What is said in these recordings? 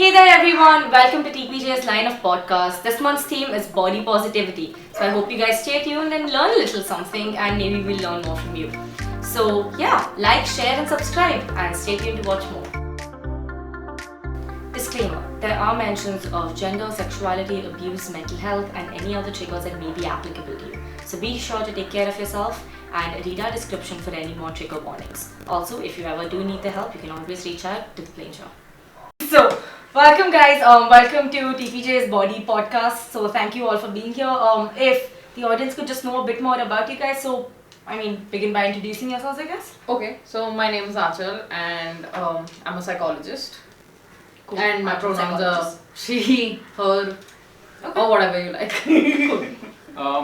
Hey there everyone, welcome to TPJ's line of podcasts. This month's theme is body positivity. So I hope you guys stay tuned and learn a little something and maybe we'll learn more from you. So yeah, like, share and subscribe and stay tuned to watch more. Disclaimer, there are mentions of gender, sexuality, abuse, mental health and any other triggers that may be applicable to you. So be sure to take care of yourself and read our description for any more trigger warnings. Also, if you ever do need the help, you can always reach out to the plain show. So, welcome guys, welcome to TPJ's Body Podcast. So thank you all for being here. If the audience could just know a bit more about you guys, so begin by introducing yourselves, I guess. Okay, so my name is Aanchal and I'm a psychologist. Cool. And my pronouns are she, her, or whatever you like. Cool.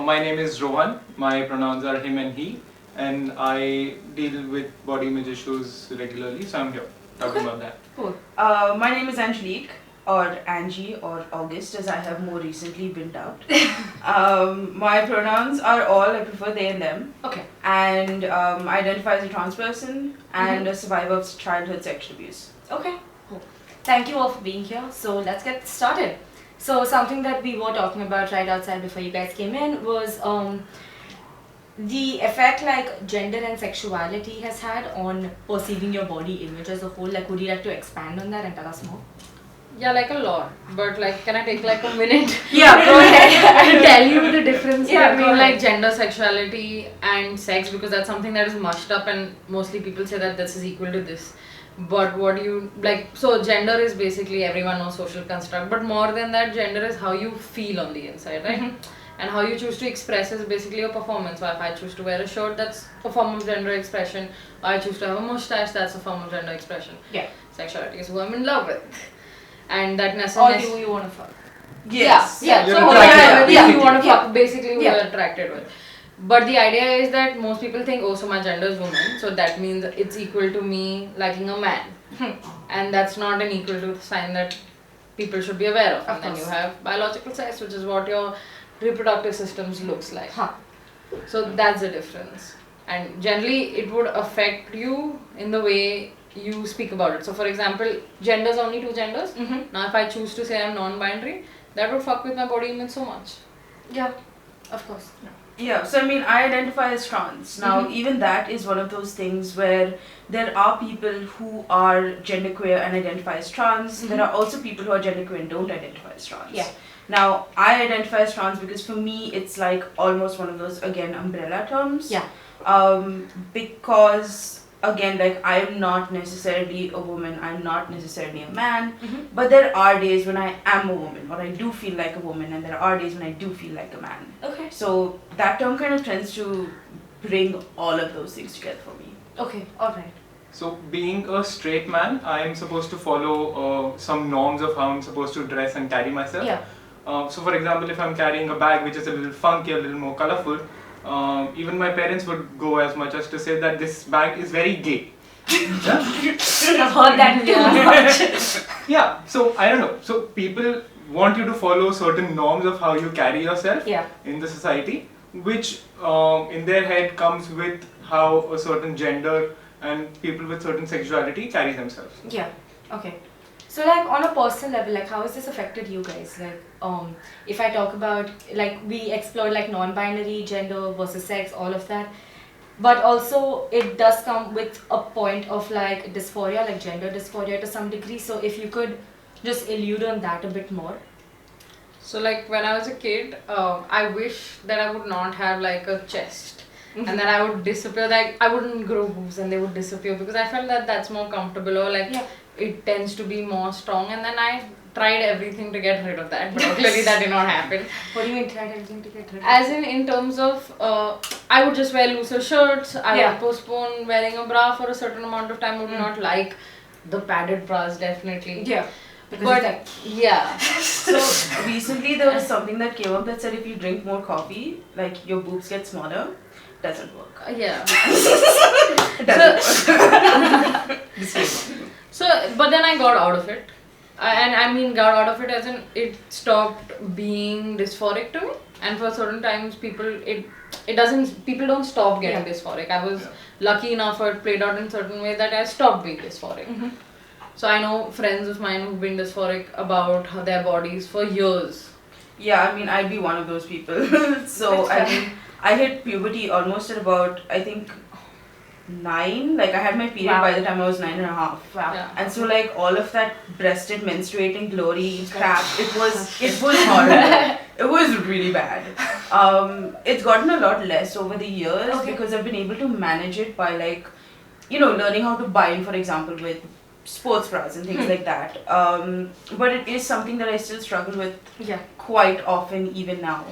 My name is Rohan, my pronouns are him and he, and I deal with body image issues regularly, so I'm here talking about that. Cool. My name is Angelique, or Angie, or August, as I have more recently been dubbed. My pronouns are all, I prefer they and them. Okay. And I identify as a trans person and a survivor of childhood sexual abuse. Okay. Cool. Thank you all for being here. So let's get started. So something that we were talking about right outside before you guys came in was the effect like gender and sexuality has had on perceiving your body image as a whole. Like, would you like to expand on that and tell us more? Yeah, like a lot. But like, can I take like a minute? Yeah, go ahead. And tell you the difference Yeah, between go ahead. like gender, sexuality and sex, because that's something that is mushed up and mostly people say that this is equal to this. But what do you like? So gender is basically everyone knows social construct, but more than that, gender is how you feel on the inside, right? Mm-hmm. And how you choose to express is basically a performance. So if I choose to wear a shirt, that's a form of gender expression. Or I choose to have a mustache, that's a form of gender expression. Yeah. Sexuality is who I'm in love with, and that Or necessarily. you want to fuck. Yes. Yeah. You're So attracted, whoever basically. you want to fuck, basically who Yeah. you're attracted with. But the idea is that most people think, oh, so my gender is woman, so that means it's equal to me liking a man. And that's not an equal to sign that people should be aware of. And then you course. have biological sex, which is what your reproductive systems looks like. Huh. So that's the difference. And generally it would affect you in the way you speak about it. So for example, genders are only two genders. Mm-hmm. Now if I choose to say I'm non-binary, that would fuck with my body image so much. Yeah, of course. Yeah, so I identify as trans. Now, even that is one of those things where there are people who are genderqueer and identify as trans. There are also people who are genderqueer and don't identify as trans. Yeah. Now, I identify as trans because for me, it's like almost one of those, again, umbrella terms. Yeah. Because, again, like, I'm not necessarily a woman, I'm not necessarily a man, Mm-hmm. but there are days when I am a woman, or I do feel like a woman, and there are days when I do feel like a man. Okay. So that term kind of tends to bring all of those things together for me. Okay. All right. So, being a straight man, I am supposed to follow some norms of how I'm supposed to dress and carry myself. Yeah. So, for example, if I'm carrying a bbag which is a little funky, a little more colorful, even my parents would go as much as to say that this bag is very gay. Yeah? I've heard that too. Yeah, so I don't know. So people want you to follow certain norms of how you carry yourself Yeah. in the society, which in their head comes with how a certain gender and people with certain sexuality carry themselves. Yeah. Okay. So like on a personal level, like how has this affected you guys? Like if I talk about like we explored like non-binary, gender versus sex, all of that. But also it does come with a point of like dysphoria, like gender dysphoria to some degree. So if you could just allude on that a bit more. So like when I was a kid, I wish that I would not have like a chest. And then I would disappear, like I wouldn't grow boobs and they would disappear because I felt that that's more comfortable, or like Yeah. it tends to be more strong, and then I tried everything to get rid of that, but clearly that did not happen. What do you mean tried everything to get rid of? As in terms of, I would just wear looser shirts, I Yeah. would postpone wearing a bra for a certain amount of time, I would not like the padded bras definitely. Yeah. Because But it's yeah, So recently there was something that came up that said if you drink more coffee, like your boobs get smaller. Doesn't work. yeah. It doesn't work. So, but then I got out of it. And I mean got out of it as in it stopped being dysphoric to me. And for certain times people don't stop getting Yeah. dysphoric. I was lucky enough or it played out in certain way that I stopped being dysphoric. So I know friends of mine who've been dysphoric about their bodies for years. Yeah, I mean, I'd be one of those people. So, I mean, I hit puberty almost at about, I think, 9. Like, I had my period Wow. by the time I was 9.5. Wow. Yeah. And so, like, all of that breasted, menstruating, glory crap, it was horrible. It was really bad. It's gotten a lot less over the years because I've been able to manage it by, like, learning how to bind, for example, with sports bras and things like that. But it is something that I still struggle with quite often even now.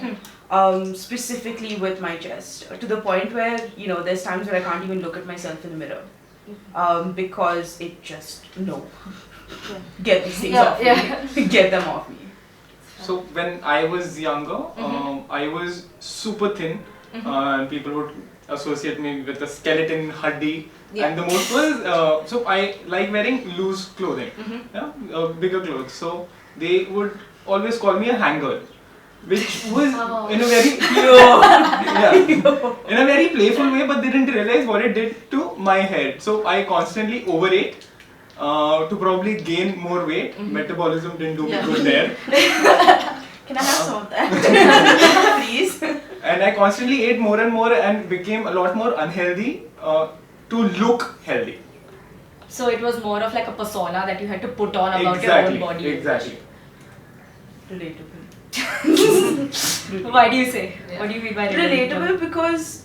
Specifically with my chest, to the point where there's times where I can't even look at myself in the mirror because it just get these things off me. Get them off me. So when I was younger, I was super thin, and people would associate me with a skeleton huddy. And the most was so I like wearing loose clothing, bigger clothes. So they would always call me a hangirl, which was in a very in a very playful way, but they didn't realize what it did to my head. So I constantly overate to probably gain more weight. Metabolism didn't do me good there. Can I have some of that, please? And I constantly ate more and more and became a lot more unhealthy to look healthy. So it was more of like a persona that you had to put on about your own body. Exactly. Relatable. Why do you say? Yeah. What do you mean by Relatable because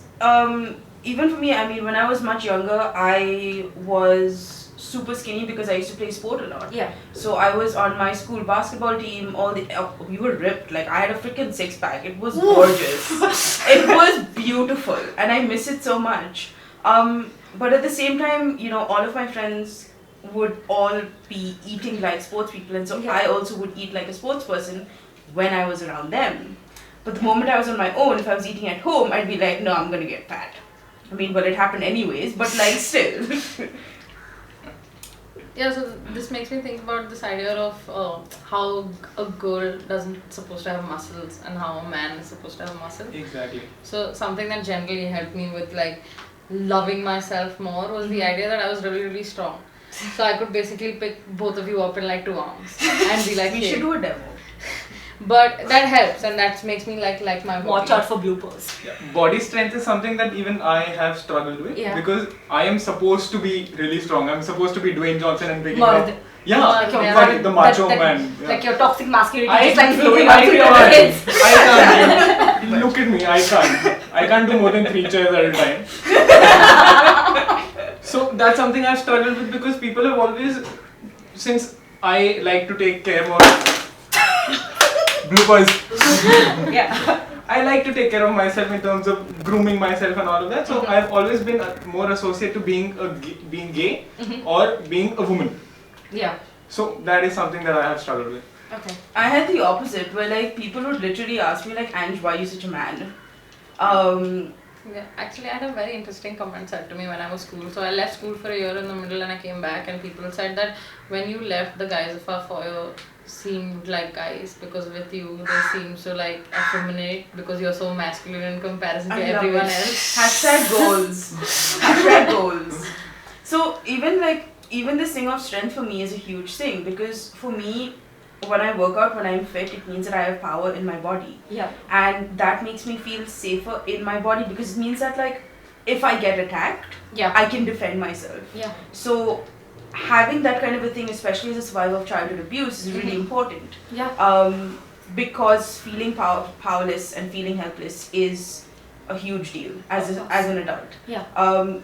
even for me, I mean, when I was much younger, I was super skinny because I used to play sport a lot. Yeah. So I was on my school basketball team. We were ripped. Like I had a freaking 6-pack. It was gorgeous. It was beautiful, and I miss it so much. But at the same time, all of my friends would all be eating like sports people, and so I also would eat like a sports person when I was around them. But the moment I was on my own, if I was eating at home, I'd be like, no, I'm gonna get fat. I mean, well, it happened anyways, but like still. Yeah, so this makes me think about this idea of how a girl doesn't supposed to have muscles and how a man is supposed to have muscles. Exactly. So something that generally helped me with like loving myself more was the idea that I was really, really strong. So I could basically pick both of you up in like 2 arms and be like, We hey. should do a demo. But that helps, and that makes me like my body. Watch out for bloopers. Yeah. Body strength is something that even I have struggled with because I am supposed to be really strong. I'm supposed to be Dwayne Johnson and bringing up. Yeah, exactly, the macho man. Yeah. Like your toxic masculinity I is like can't. flowing out through your kids. I can't. Look at me, I can't. I can't do more than 3 chairs at a time. So that's something I've struggled with because people have always, since I like to take care more. Bloopers. I like to take care of myself in terms of grooming myself and all of that. So I've always been more associated to being gay or being a woman. Yeah. So that is something that I have struggled with. Okay. I had the opposite, where like people would literally ask me like, Ange, why are you such a man? Yeah, actually I had a very interesting comment said to me when I was school. So I left school for a year in the middle and I came back and people said that when you left, the guys of our foyer seemed like guys because with you they seem so like effeminate because you're so masculine in comparison to everyone else. Hashtag goals. Hashtag goals. So even this thing of strength for me is a huge thing because for me, when I work out, when I'm fit, it means that I have power in my body. Yeah. And that makes me feel safer in my body because it means that like if I get attacked, I can defend myself. Yeah. So having that kind of a thing, especially as a survivor of childhood abuse, is really important. Yeah. Because feeling powerless and feeling helpless is a huge deal as an adult. Yeah.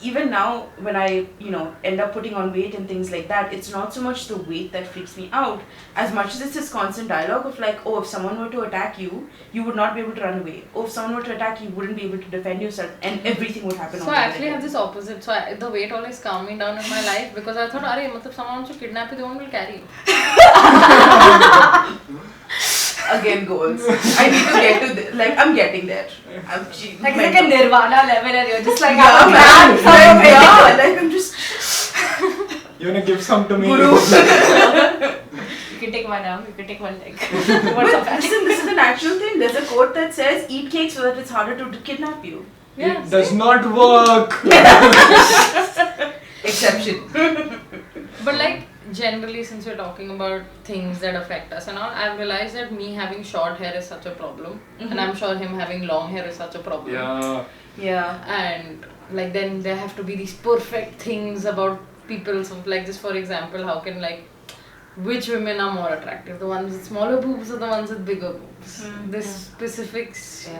Even now, when I end up putting on weight and things like that, it's not so much the weight that freaks me out as much as it's this constant dialogue of like, oh, if someone were to attack you, you would not be able to run away. Or if someone were to attack you, you wouldn't be able to defend yourself, and everything would happen. So I actually have this opposite. So the weight always calmed me down in my life because I thought, arey, matlab someone wants to kidnap you, they won't will carry you. Again, goals. I need to get to I'm getting there. Like it's like a nirvana level and you're just like, I'm I'm just. You wanna give some to me? Guru. You can take one arm, you can take one leg. What's up? Listen, this is an actual thing. There's a quote that says, eat cake so that it's harder to kidnap you. Yeah, It does not work. Exception. But like generally, since we're talking about things that affect us and all, I've realized that me having short hair is such a problem, and I'm sure him having long hair is such a problem. Yeah. And like then there have to be these perfect things about people. So like just for example, how can like which women are more attractive? The ones with smaller boobs or the ones with bigger boobs? This specific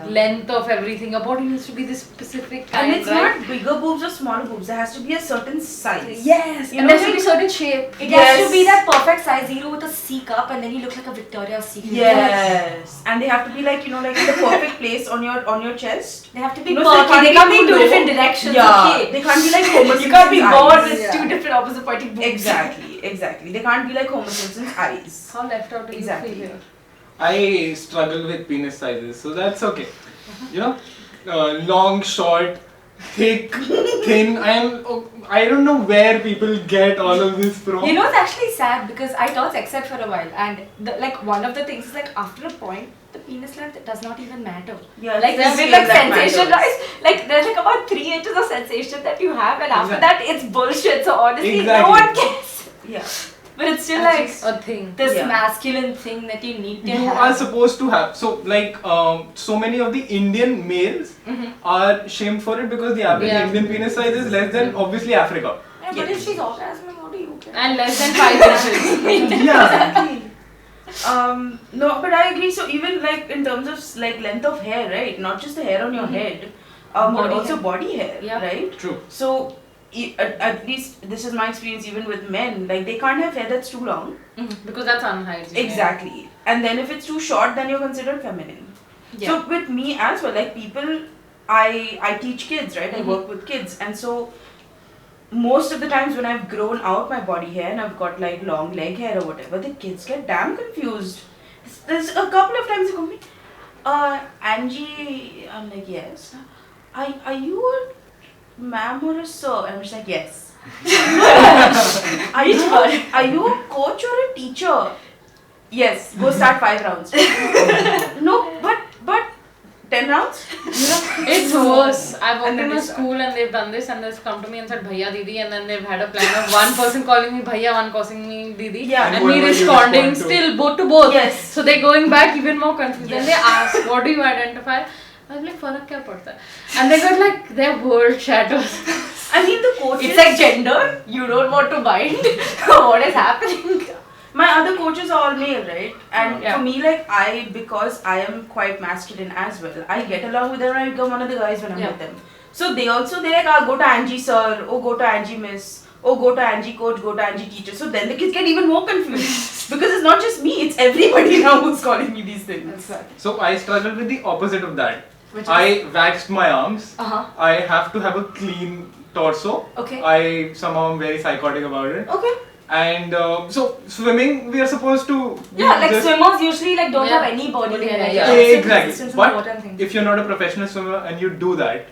length of everything. A body needs to be this specific kind, and it's not bigger boobs or smaller boobs. There has to be a certain size. Yes, and there should be certain shape. It has to be that perfect size, with a C cup, and then you look like a Victoria's Secret. Yes, and they have to be like like in the perfect place on your chest. They have to be So perky. They can't be in two different directions. Yeah, Okay. they can't be like Homer You can't be Simpson's born eyes. with two different opposite pointing boobs. Exactly. They can't be like Homer Simpson's eyes. How left out do you feel here? I struggle with penis sizes, so that's okay. Long, short, thick, thin. I don't know where people get all of this from. It's actually sad because I taught sex ed for a while, and one of the things is like after a point, the penis length does not even matter. Yeah, like there's there's like that sensation, matters. right? Like there's like about 3 inches of sensation that you have, and after that it's bullshit. So honestly, no Exactly. one cares. Yeah. But it's still That's like just a thing. this Yeah. masculine thing that you need to You have. are supposed to have. So so many of the Indian males are shamed for it because the average Indian penis size is less than obviously Africa. Yeah, but if she's orgasming, what do you care? And less than 5 inches. Yeah. No, but I agree. So even like in terms of like length of hair, right? Not just the hair on your head, but Body also hair. body hair, Yeah. right? True. So at least this is my experience. Even with men, like they can't have hair that's too long. Because that's unhygienic. Exactly. And then if it's too short, then you're considered feminine. Yeah. So with me as well, like people, I teach kids, right? I work with kids, and so most of the times when I've grown out my body hair and I've got like long leg hair or whatever, the kids get damn confused. There's a couple of times they go to me, Angie, I'm like, yes. Are you a ma'am or a sir? And I'm just like, yes. Are you a coach or a teacher? Yes. Go start 5 rounds. No, but 10 rounds? It's worse. I've And worked then in they a school and they've done this and they've come to me and said Bhaiya Didi, and then they've had a plan of one person calling me Bhaiya, one calling me Didi, Yeah. and what me will you responding respond to? still both to both. Yes. So they're going back even more confused. Yes. Then they ask, what do you identify? I'm like, farak kya padta hai? And they got like, their world shatters. I mean, the coaches. It's like gender. You don't want to bind. What is happening? My other coaches are all male, right? And Yeah. for me, like, because I am quite masculine as well, I get along with them and I become one of the guys when I'm Yeah. with them. So they're like, go to Angie sir, oh, go to Angie miss, oh, go to Angie coach, go to Angie teacher. So then the kids get even more confused. Because it's not just me, it's everybody now who's calling me these things. So I struggle with the opposite of that. Which is- I waxed my arms. Uh-huh. I have to have a clean torso. Okay. I somehow am very psychotic about it. Okay. And so swimming, we are supposed to. Yeah, like just- swimmers usually like don't Yeah. have any body Body hair. hair, Like, yeah. it's Exactly. an But important thing. if you're not a professional swimmer and you do that,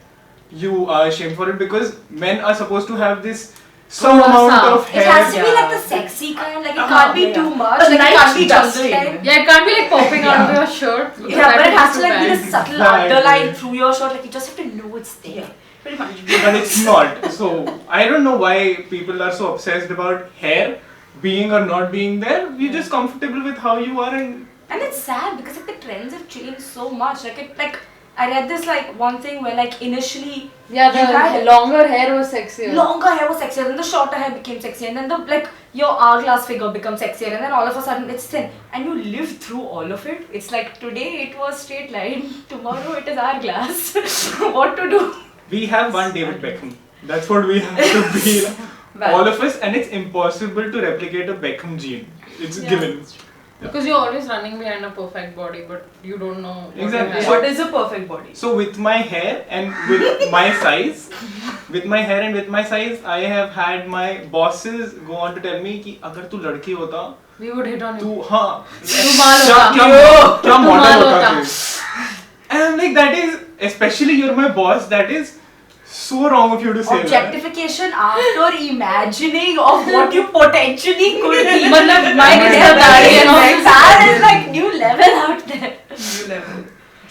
you are ashamed for it because men are supposed to have this some Kurasa. amount of It hair. has to be Yeah. like the sexy kind, like it Uh-huh, can't be yeah. too much, A like it light can't be jungle dusting. time. Yeah, it can't be like popping out of your shirt. because Yeah, that but it is has to too like be bad. the subtle Exactly. underline through your shirt, like you just have to know it's there. Yeah. Pretty much. But it's not. So I don't know why people are so obsessed about hair being or not being there. You're just comfortable with how you are, and And it's sad because like the trends have changed so much. Like I read this like one thing where like initially Yeah, the you had longer hair was sexier. longer hair was sexier, then the shorter hair became sexier, and then the like your hourglass figure becomes sexier, and then all of a sudden it's thin, and you live through all of it. It's like today it was straight line, tomorrow it is hourglass. What to do? we have one David Beckham. That's what we have to be. All of us, and it's impossible to replicate a Beckham gene. It's Yeah. given. Because you're always running behind a perfect body, but you don't know what Exactly. you have. What is a perfect body? So with my hair and with my size, I have had my bosses go on to tell me कि अगर तू लड़की होता We would hit on तू you. हाँ माल क्या होता. क्या क्या तू मॉडल माल होता होता. तू? And I'm like, that is, especially you're my boss, that is so wrong of you to say that. Objectification after imagining of what you potentially could be. मतलब my Yeah, रिश्तेदारी and all. like, that is like new level out there. New level.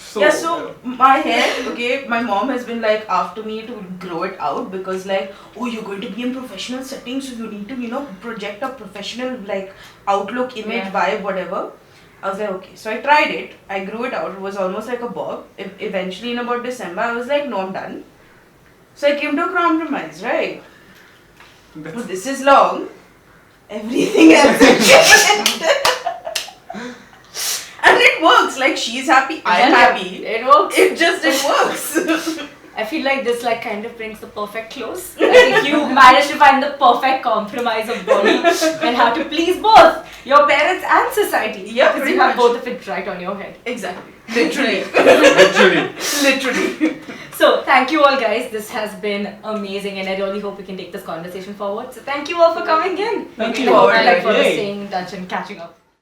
So, Yeah, so my hair, okay, my mom has been like after me to grow it out because like, oh, you're going to be in professional settings, so you need to, project a professional like outlook, image, vibe, whatever. I was like, okay. So I tried it. I grew it out. It was almost like a bob. Eventually, in about December, I was like, no, I'm done. So I came to a compromise, right? Well, this is long. Everything else is short. And it works. Like, she's happy, I'm happy. It works. It works. I feel like this like kind of brings the perfect close. I think you managed to find the perfect compromise of body and how to please both your parents and society. Yeah, because you have both of it right on your head. Exactly. Literally. Literally. So thank you all guys. This has been amazing and I really hope we can take this conversation forward. So thank you all for coming in. Thank I you. hope you like for Yay. staying in touch and catching up.